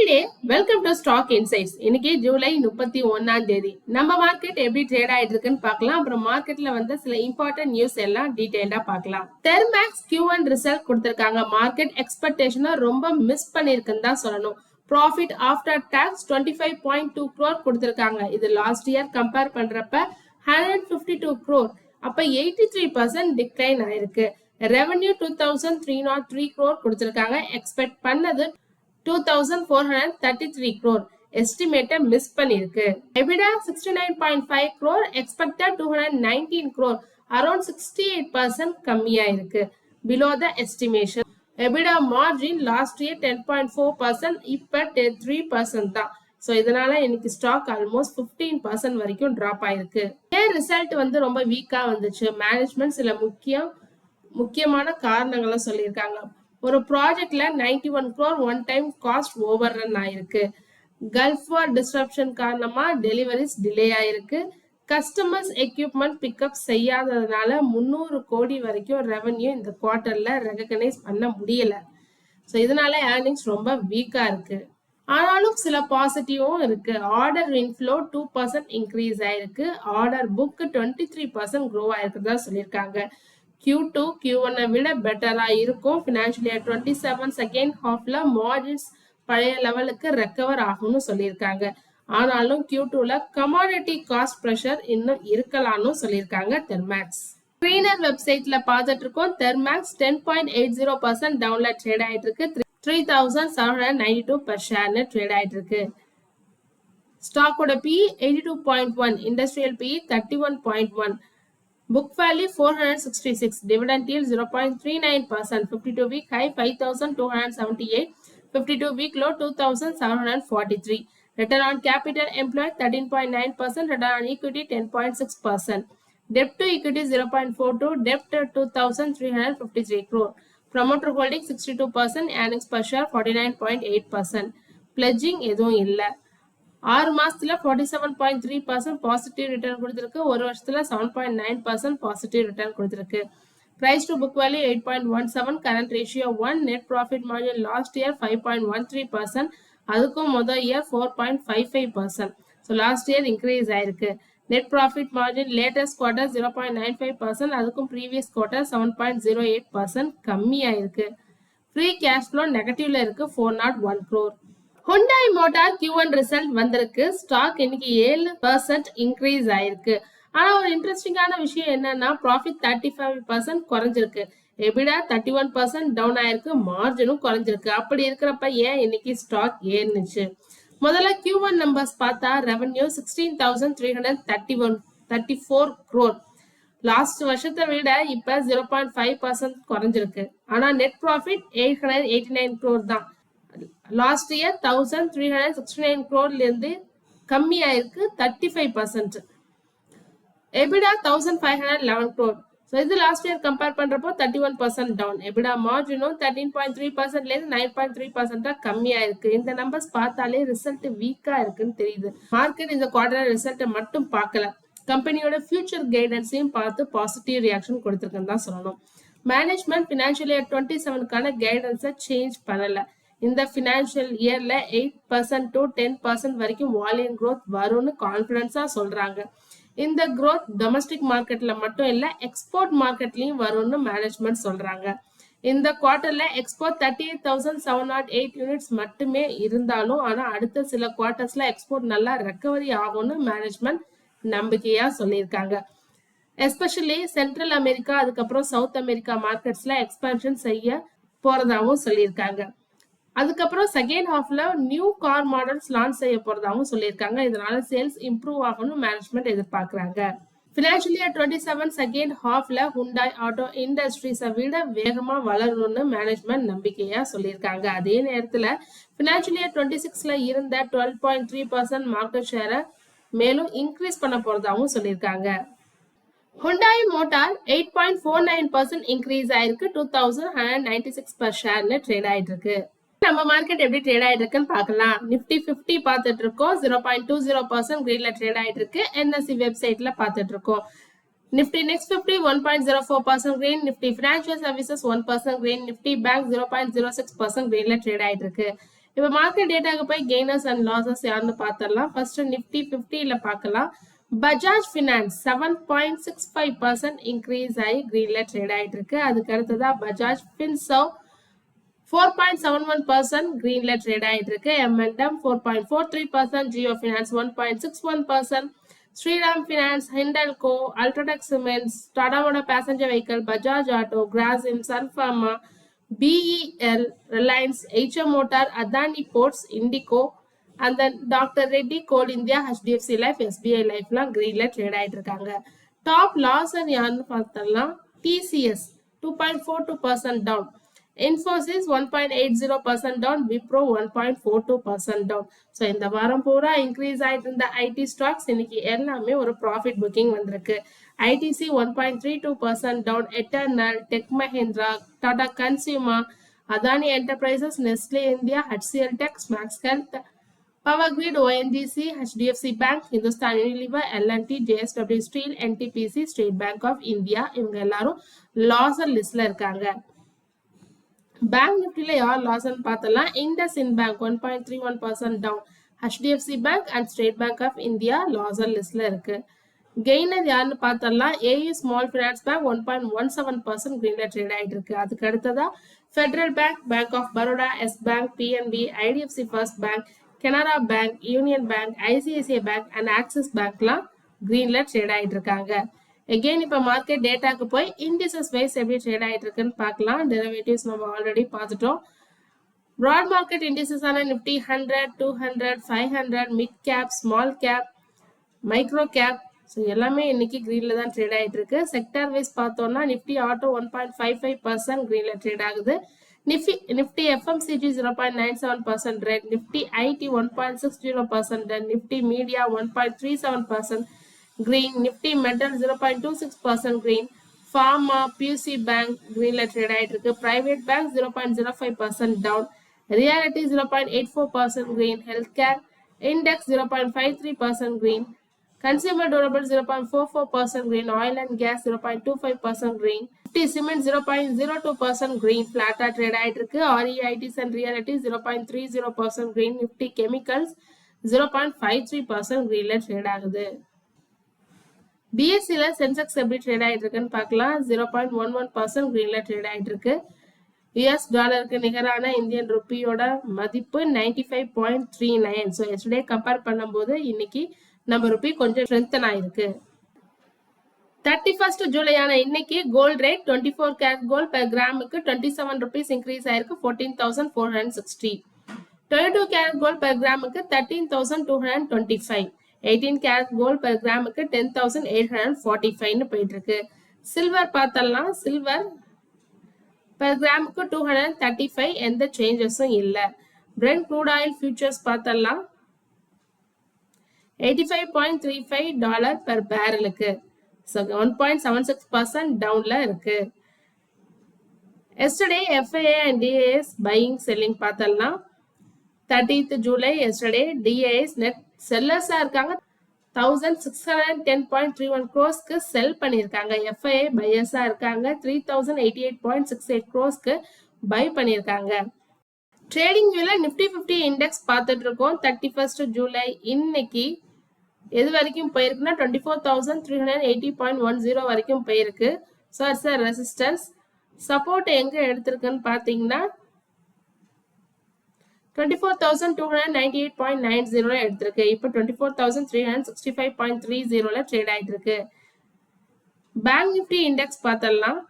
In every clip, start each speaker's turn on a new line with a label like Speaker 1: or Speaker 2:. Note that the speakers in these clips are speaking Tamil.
Speaker 1: Happy day. Welcome to Stock Insights. இன்னைக்கு ஜூலை 31 நம்ம மார்க்கெட் எப்படி ட்ரேட் ஆயிட்டு இருக்குன்னு பார்க்கலாம். அப்புறம் மார்க்கெட்ல வந்து சில இம்பார்ட்டன்ட் நியூஸ் எல்லாம் டீடைல்டா பார்க்கலாம். தெர்மேக்ஸ் Q1 ரிசல்ட் கொடுத்திருக்காங்க. மார்க்கெட் எக்ஸ்பெக்டேஷனை ரொம்ப மிஸ் பண்ணிருக்குன்னு தான் சொல்லணும். ப்ராஃபிட் ஆஃப்டர் டாக்ஸ் 25.2 crore கொடுத்திருக்காங்க. இது லாஸ்ட் இயர் கம்பேர் பண்றப்ப 152 crore. அப்ப 83% டிக்ளைன் ஆயிருக்கு. ரெவென்யூ 2303 crore கொடுத்திருக்காங்க. எக்ஸ்பெக்ட் பண்ணது 2433 crore. எஸ்டிமேட்டை மிஸ் பண்ணிருக்கு. EBITDA 69.5 crore, expected 219 crore, around 68% கம்மியா இருக்கு. Below the estimation. EBITDA margin last year 10.4%, இப்ப 3% தான். ஸோ இதனால இன்னைக்கு ஸ்டாக் ஆல்மோஸ்ட் 15% வரைக்கும் டிராப் ஆயிருக்கு. ஏன் ரிசல்ட் வந்து ரொம்ப வீக்கா வந்துச்சு? மேனேஜ்மெண்ட் சில முக்கியமான காரணங்களை சொல்லியிருக்காங்க. ஒரு ப்ராஜெக்ட்ல 91 crore one time cost over run ஆயிருக்கு. கல்ஃப் வார் டிஸ்ரப்ஷன் காரணமா டெலிவரிஸ் டிலே ஆயிருக்கு. கஸ்டமர்ஸ் எக்யூப்மெண்ட் பிக்கப் செய்யாததுனால 300 கோடி வரைக்கும் ரெவன்யூ இந்த குவார்டர்ல ரெகக்னைஸ் பண்ண முடியல. ஸோ இதனால ஏர்னிங்ஸ் ரொம்ப வீக்கா இருக்கு. ஆனாலும் சில பாசிட்டிவும் இருக்கு. ஆர்டர் இன்ஃப்ளோ 2% இன்க்ரீஸ் ஆயிருக்கு. ஆர்டர் புக் 23% க்ரோ ஆயிருக்குதா சொல்லியிருக்காங்க. Q2 Q1 விட பெட்டரா இருக்கும். ஃபினான்ஷியல் இயர் 27 செகண்ட் ஹாஃப்ல மார்ஜின்ஸ் பழைய லெவலுக்கு ரெக்கவர் ஆகும்னு சொல்லியிருக்காங்க. ஆனாலும் Q2ல கமாடிட்டி காஸ்ட் ப்ரெஷர் இன்னும் இருக்கலாம்னு சொல்லியிருக்காங்க தெர்மேக்ஸ். ஸ்கிரீனர் வெப்சைட்ல பார்த்துட்டு இருக்கோம். தெர்மேக்ஸ் 10.80% டவுன்ல ட்ரேட் ஆயிட்டு இருக்கு. 3792 பெர் ஷேர்னு ட்ரேட் ஆயிட்டு இருக்கு. ஸ்டாக்கோட PE 82.1, industrial PE 31.1, book value 466, dividend yield 0.39%, 52 week high 5278, 52 week low 2743, return on capital employed 13.9%, return on equity 10.6%, debt to equity 0.42, debt 2353 crore, promoter holding 62%, earnings per share 49.8%, pledging எதுவும் இல்லை. 6 மாசத்துல 47.3% பாசிட்டிவ் ரிட்டர்ன் கொடுத்திருக்கு. ஒரு வருஷத்துல 7.9% பாசிட்டிவ் ரிட்டர்ன் கொடுத்திருக்கு. Price to book value 8.17, current ratio 1, net profit margin last year 5.13%, அதுக்கும் முதல் year 4.55%. So last year increase ஆயிருக்கு. Net profit margin latest quarter 0.95%, அதுக்கும் ப்ரீவியஸ் குவார்டர் 7.08% கம்மியாயிருக்கு. ஃப்ரீ கேஷ் ஃப்ளோ நெகட்டிவ்ல இருக்கு, 401 crore. Hyundai Motor Q1 result வந்திருக்கு. ஸ்டாக் இன்னைக்கு 7% இன்க்ரீஸ் ஆயிருக்கு. ஆனா ஒரு இன்ட்ரெஸ்டிங்கான விஷயம் என்னன்னா ப்ராஃபிட் 35% குறைஞ்சிருக்கு. EBITDA 31% டவுன் ஆயிருக்கு. மார்ஜினும் குறைஞ்சிருக்கு. அப்படி இருக்கிறப்ப ஏன் இன்னைக்கு ஸ்டாக் ஏறுனுச்சு? முதல்ல Q1 நம்பர்ஸ் பார்த்தா ரெவென்யூ 16,334 crore. லாஸ்ட் வருஷத்தை விட இப்ப 0.5% குறைஞ்சிருக்கு. ஆனா நெட் ப்ராஃபிட் 889 crore தான். லாஸ்ட் இயர் 1369 crore இருந்து கம்மியாயிருக்கு, 35%. EBITDA 1511 crore. ஸோ இது லாஸ்ட் இயர் கம்பேர் பண்றப்போ 31% டவுன். EBITDA மார்ஜினும் 13.3% இருந்து 9.3% கம்மியாயிருக்கு. இந்த நம்பர்ஸ் பார்த்தாலே ரிசல்ட் வீக்கா இருக்குன்னு தெரியுது. மார்க்கெட் இந்த குவார்டர் ரிசல்ட்டை மட்டும் பார்க்கல, கம்பெனியோட ஃபியூச்சர் கைடன்ஸையும் பார்த்து பாசிட்டிவ் ரியாக்ஷன் கொடுத்திருக்குன்னு தான் சொல்லணும். மேனேஜ்மெண்ட் ஃபினான்ஷியல் இயர் 27க்கான கைடன்ஸை சேஞ்ச் பண்ணல. இந்த ஃபினான்ஷியல் இயர்ல 8% to 10% வரைக்கும் வால்யூம் growth வரும்னு கான்ஃபிடன்ஸா சொல்றாங்க. இந்த growth டொமஸ்டிக் மார்க்கெட்ல மட்டும் இல்ல, எக்ஸ்போர்ட் மார்க்கெட்லயும் வரும்னு மேனேஜ்மெண்ட் சொல்றாங்க. இந்த குவார்டர்ல எக்ஸ்போர்ட் 38,708 யூனிட்ஸ் மட்டுமே இருந்தாலும் ஆனா அடுத்த சில குவார்டர்ஸ்ல எக்ஸ்போர்ட் நல்லா ரெக்கவரி ஆகும்னு மேனேஜ்மெண்ட் நம்பிக்கையா சொல்லியிருக்காங்க. எஸ்பெஷலி சென்ட்ரல் அமெரிக்கா, அதுக்கப்புறம் சவுத் அமெரிக்கா மார்க்கெட்ஸ்ல எக்ஸ்பான்ஷன் செய்ய போறதாவும் சொல்லியிருக்காங்க. அதுக்கப்புறம் செகண்ட் ஹாஃப்ல நியூ கார் மாடல்ஸ் லான்ச் செய்ய போறதாவும் சொல்லியிருக்காங்க. இதனால சேல்ஸ் இம்ப்ரூவ் ஆகணும் மேனேஜ்மெண்ட் எதிர்பார்க்கறாங்க. ஃபினான்ஷியல் இயர் 27 செகண்ட் ஹாஃப்ல ஹுண்டாய் ஆட்டோ இண்டஸ்ட்ரீஸை விட வேகமா வளரணும்னு மேனேஜ்மெண்ட் நம்பிக்கையா சொல்லியிருக்காங்க. அதே நேரத்துல ஃபினான்ஷியல் இயர் 26ல இருந்த 12.3% மார்க்கெட் ஷேரை மேலும் இன்க்ரீஸ் பண்ண போறதாவும் சொல்லியிருக்காங்க. Hyundai Motor 8.49% இன்க்ரீஸ் ஆயிருக்கு. 2196 per ஷேர்னு ட்ரேட் ஆயிட்டு இருக்கு. நம்ம மார்க்கெட் எப்படி ட்ரேட் ஆயிட்டு இருக்குன்னு பார்க்கலாம். நிஃப்டி 50 பார்த்துட்டு இருக்கோம், 0.20% கிரீன்ல ட்ரேட் ஆயிட்டு இருக்கு. NSE வெப்சைட்ல பார்த்துட்டு இருக்கோம். Nifty Next 50 1.04% green, Nifty Financial Services 1% green, Nifty Bank 0.06% greenல trade ஆயிட்டு இருக்கு. இப்போ மார்க்கெட் டேட்டாக்கு போய் கெய்னர்ஸ் அண்ட் லாசஸ் யாருன்னு பார்த்தரலாம். ஃபர்ஸ்ட் நிஃப்டி 50ல பார்க்கலாம். பஜாஜ் ஃபினான்ஸ் 7.65% இன்க்ரீஸ் ஆகி கிரீன்ல ட்ரேட் ஆயிட்டு இருக்கு. அதுக்கு அடுத்ததா பஜாஜ் ஃபின்சர்வ் 4.71% greenல trade ஆயிட்டு இருக்கு. M&M 4.43%, Jio Finance 1.61%, Shriram Finance, Hindenco, Ultratech Cements, Tata Motor Passenger Vehicle, Bajaj Auto, Grasim, Sun Pharma, BEL, Reliance, HM Motor, Adani Ports, Indico, and then Dr. Reddy, Coal India, HDFC Life, SBI Life லாம் greenல trade ஆயிட்டு இருக்காங்க. Top loss and யாருன்னு பார்த்தலாம். TCS 2.42% down. Infosys 1.80% down, Wipro 1.42% down. So இந்த வாரம் பூரா இன்க்ரீஸ் ஆயிட்டு இருந்த ஐடி ஸ்டாக்ஸ் இன்னைக்கு எல்லாமே ஒரு ப்ராஃபிட் புக்கிங் வந்திருக்கு. ITC 1.32% down, Eternal, Tech Mahindra, Tata Consumer, Adani Enterprises, Nestle India, HCL Tech, Max Health, Power Grid, ONGC, HDFC Bank, Hindustan Unilever, L&T, JSW Steel, NTPC, State bank of India இவங்க எல்லாரும் லாசர் லிஸ்ட்ல இருக்காங்க. பேங்க் நிஃப்டில யார் லாஸ்ன்னு பார்த்தலாம். IndusInd Bank 1.31% down, HDFC bank and state bank of India loser லிஸ்ட்ல இருக்கு. கெய்னர் யாருன்னு பார்த்தலாம். AU ஸ்மால் ஃபினான்ஸ் பேங்க் 1.17% கிரீன்ல ட்ரேட் ஆயிட்டு இருக்கு. அதுக்கு அடுத்ததா federal bank, bank of Baroda, Yes bank, PNB, IDFC first bank, Canara bank, union bank, ICICI bank and Axis பேங்க்லாம் கிரீன்ல ட்ரேட் ஆயிட்டு இருக்காங்க. Again, இப்போ மார்க்கெட் டேட்டாக்கு போய் இண்டிசஸ் வைஸ் எப்படி ட்ரேட் ஆயிட்டு இருக்குன்னு பார்க்கலாம். டெரிவேட்டிவ்ஸ் நம்ம ஆல்ரெடி பார்த்துட்டோம். ப்ராட் மார்க்கெட் இண்டிசஸ் ஆன Nifty 100, 200, 500, mid cap, small cap, micro gap, so எல்லாமே இன்னைக்கு கிரீன்ல தான் ட்ரேட் ஆயிட்டு இருக்கு. செக்டர் வைஸ் பார்த்தோம்னா நிஃப்டி ஆட்டோ 1.55% கிரீன்ல ட்ரேட் ஆகுது. Nifty FMCG 0.97% red, Nifty IT 1.60%, Nifty media 1.37% green, Nifty Metal 0.26% green, Pharma, PUC Bank greenல trade ஆயிட்டு இருக்கு. Private Bank 0.05% down, Realty 0.84% green, Healthcare Index 0.53% green, Consumer Durable 0.44% green, Oil and Gas 0.25% green, Nifty Cement 0.02% green, flat trade ஆயிட்டு இருக்கு. REITs and Realty 0.30% green, Nifty Chemicals 0.53% greenல trade ஆகுது. BSEல சென்செக்ஸ் எப்படி ட்ரேட் ஆயிட்டு இருக்குன்னு பார்க்கலாம். 0.11% கிரீன்ல ட்ரேட் ஆயிட்டு இருக்கு. US டாலருக்கு நிகரான இந்தியன் ருப்பியோட மதிப்பு 95.39. ஸோ எஸ்டே கம்பேர் பண்ணும்போது இன்னைக்கு நம்ம ருப்பி கொஞ்சம் ஸ்ட்ரென்தன் ஆயிருக்கு. 31st ஜூலை ஆன இன்னைக்கு gold rate 24 carat gold per கிராமுக்கு 27 rupees இன்க்ரீஸ் ஆயிருக்கு. 14,460. 22 கேரட் கோல்ட் பெர் கிராமுக்கு 13,225. 18 கேரட் கோல்ட் பெர் கிராமுக்கு 10,845 போயிட்டு இருக்கு. சில்வர் பார்த்தலாம். சில்வர் பெர் கிராமுக்கு 235, எந்த சேஞ்சஸும் இல்லை. பிரெண்ட் க்ரூட் ஆயில் ஃபியூச்சர்ஸ் பார்த்தலாம். $85.35 பெர் பேரலுக்கு, 1.76% டவுன்ல இருக்கு. Yesterday FIA and DAS buying selling பார்த்தலாம். 30th July yesterday DAS net செல்லர்ஸா இருக்காங்க. 1,610.31 crores செல் பண்ணிருக்காங்க. FIA பையர்ஸா இருக்காங்க. 3,088.68 crores பை பண்ணிருக்காங்க. ட்ரேடிங் வியூல நிஃப்டி 50 இண்டெக்ஸ் பார்த்துட்டு இருக்கோம். 31st ஜூலை இன்னைக்கு எது வரைக்கும் போயிருக்குன்னா 24,380.10 வரைக்கும் போயிருக்கு. So it's a resistance. Support எங்க எடுத்திருக்குன்னு பார்த்தீங்கன்னா 24,298.90 எடுத்திருக்கு. இப்போ 24,365.30 ட்ரேட் ஆயிட்டு இருக்கு. பேங்க் நிஃப்டி இண்டெக்ஸ் பார்த்தலாம்.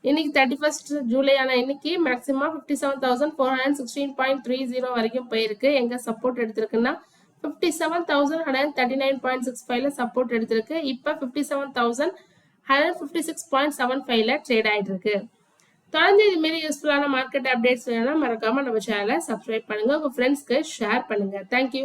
Speaker 1: இன்னைக்கு 31st ஜூலை ஆன இன்னைக்கு மேக்ஸிமம் 57,416.30 வரைக்கும் போயிருக்கு. எங்க சப்போர்ட் எடுத்திருக்குன்னா 57,139.65 சப்போர்ட் எடுத்திருக்கு. இப்போ 57,156.75 ட்ரேட் ஆயிட்டு இருக்கு. தொடர்ந்து இது மாதிரி யூஸ்ஃபுல்லான மார்க்கெட் அப்டேட்ஸ் வேணும்னா மறக்காம நம்ம சேனலை சப்ஸ்கிரைப் பண்ணுங்க. உங்க ஃப்ரெண்ட்ஸ்க்கு ஷேர் பண்ணுங்க. தேங்க்யூ.